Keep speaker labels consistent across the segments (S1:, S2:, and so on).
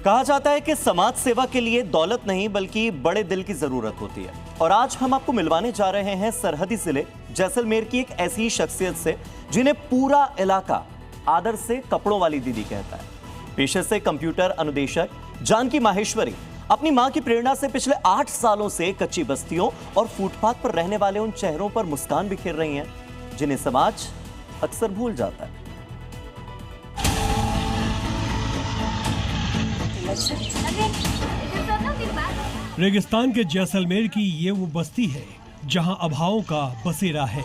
S1: कहा जाता है कि समाज सेवा के लिए दौलत नहीं बल्कि बड़े दिल की जरूरत होती है। और आज हम आपको मिलवाने जा रहे हैं सरहदी जिले जैसलमेर की एक ऐसी शख्सियत से जिन्हें पूरा इलाका आदर से कपड़ों वाली दीदी कहता है। पेशे से कंप्यूटर अनुदेशक जानकी माहेश्वरी अपनी मां की प्रेरणा से पिछले 8 सालों से कच्ची बस्तियों और फुटपाथ पर रहने वाले उन चेहरों पर मुस्कान बिखेर रही हैं जिन्हें समाज अक्सर भूल जाता है।
S2: रेगिस्तान के जैसलमेर की ये वो बस्ती है जहां अभावों का बसेरा है,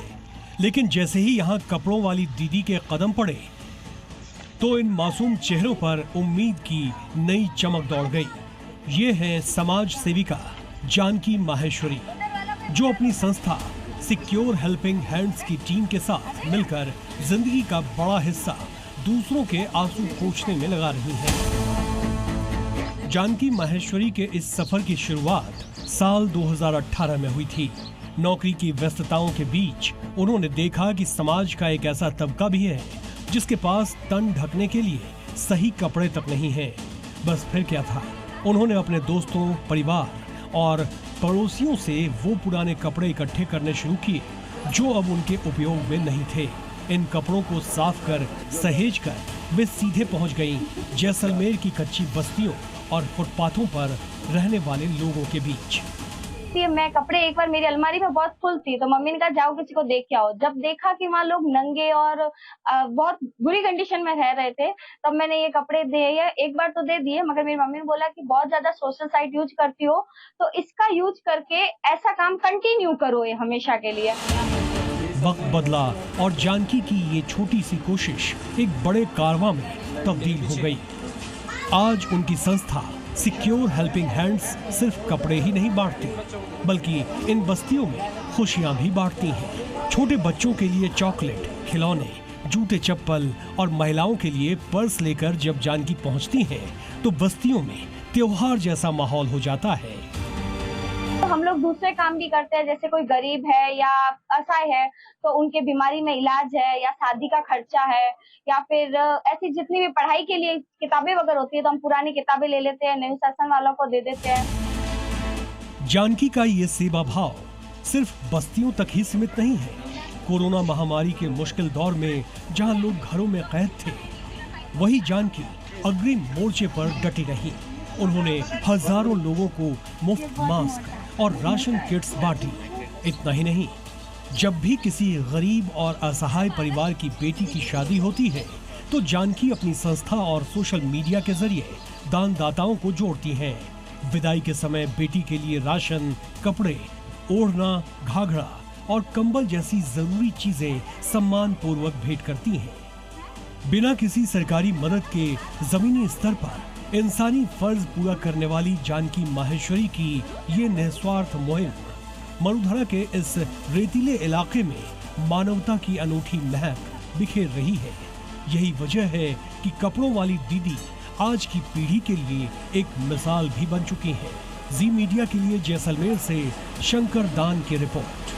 S2: लेकिन जैसे ही यहां कपड़ों वाली दीदी के कदम पड़े तो इन मासूम चेहरों पर उम्मीद की नई चमक दौड़ गई। ये है समाज सेविका जानकी माहेश्वरी, जो अपनी संस्था सिक्योर हेल्पिंग हैंड्स की टीम के साथ मिलकर जिंदगी का बड़ा हिस्सा दूसरों के आंसू पोंछने में लगा रही है। जानकी माहेश्वरी के इस सफर की शुरुआत साल 2018 में हुई थी। नौकरी की व्यस्तताओं के बीच उन्होंने देखा कि समाज का एक ऐसा तबका भी है जिसके पास तन ढकने के लिए सही कपड़े तक नहीं हैं। बस फिर क्या था, उन्होंने अपने दोस्तों, परिवार और पड़ोसियों से वो पुराने कपड़े इकट्ठे करने शुरू किए जो अब उनके उपयोग में नहीं थे। इन कपड़ों को साफ कर सहेज कर वे सीधे पहुंच गईं जैसलमेर की कच्ची बस्तियों और फुटपाथों पर रहने वाले लोगों के बीच।
S3: मैं कपड़े एक बार मेरी अलमारी में बहुत फुल थी, तो मम्मी ने कहा जाओ किसी को देख के आओ। जब देखा कि वहाँ लोग नंगे और बहुत बुरी कंडीशन में रह रहे थे, तब मैंने ये कपड़े दिए। एक बार तो दे दिए, मगर मेरी मम्मी ने बोला कि बहुत ज्यादा सोशल साइट यूज करती हो तो इसका यूज करके ऐसा काम कंटिन्यू करो ये हमेशा के लिए।
S2: वक्त बदला और जानकी की ये छोटी सी कोशिश एक बड़े कारवां में तब्दील हो गई। आज उनकी संस्था सिक्योर हेल्पिंग हैंड्स सिर्फ कपड़े ही नहीं बांटती, बल्कि इन बस्तियों में खुशियां भी बांटती हैं। छोटे बच्चों के लिए चॉकलेट, खिलौने, जूते चप्पल और महिलाओं के लिए पर्स लेकर जब जानकी पहुंचती हैं, तो बस्तियों में त्योहार जैसा माहौल हो जाता है।
S3: तो हम लोग दूसरे काम भी करते हैं, जैसे कोई गरीब है या असहाय है तो उनके बीमारी में इलाज है या शादी का खर्चा है या फिर ऐसी जितनी भी पढ़ाई के लिए किताबें वगैरह होती है तो हम पुरानी किताबें ले लेते हैं, नए शासन वालों को दे देते हैं।
S2: जानकी का ये सेवा भाव सिर्फ बस्तियों तक ही सीमित नहीं है। कोरोना महामारी के मुश्किल दौर में जहां लोग घरों में कैद थे, वही जानकी अग्रिम मोर्चे पर डटी रही। उन्होंने हजारों लोगों को मुफ्त मास्क और राशन किट्स बांटी। इतना ही नहीं, जब भी किसी गरीब और असहाय परिवार की बेटी की शादी होती है तो जानकी अपनी संस्था और सोशल मीडिया के जरिए दानदाताओं को जोड़ती हैं। विदाई के समय बेटी के लिए राशन, कपड़े, ओढ़ना, घाघरा और कंबल जैसी जरूरी चीजें सम्मान पूर्वक भेंट करती हैं। बिना किसी सरकारी मदद के जमीनी स्तर पर इंसानी फर्ज पूरा करने वाली जानकी माहेश्वरी की ये निस्वार्थ मुहिम मरुधरा के इस रेतीले इलाके में मानवता की अनूठी महक बिखेर रही है। यही वजह है कि कपड़ों वाली दीदी आज की पीढ़ी के लिए एक मिसाल भी बन चुकी है। जी मीडिया के लिए जैसलमेर से शंकर दान की रिपोर्ट।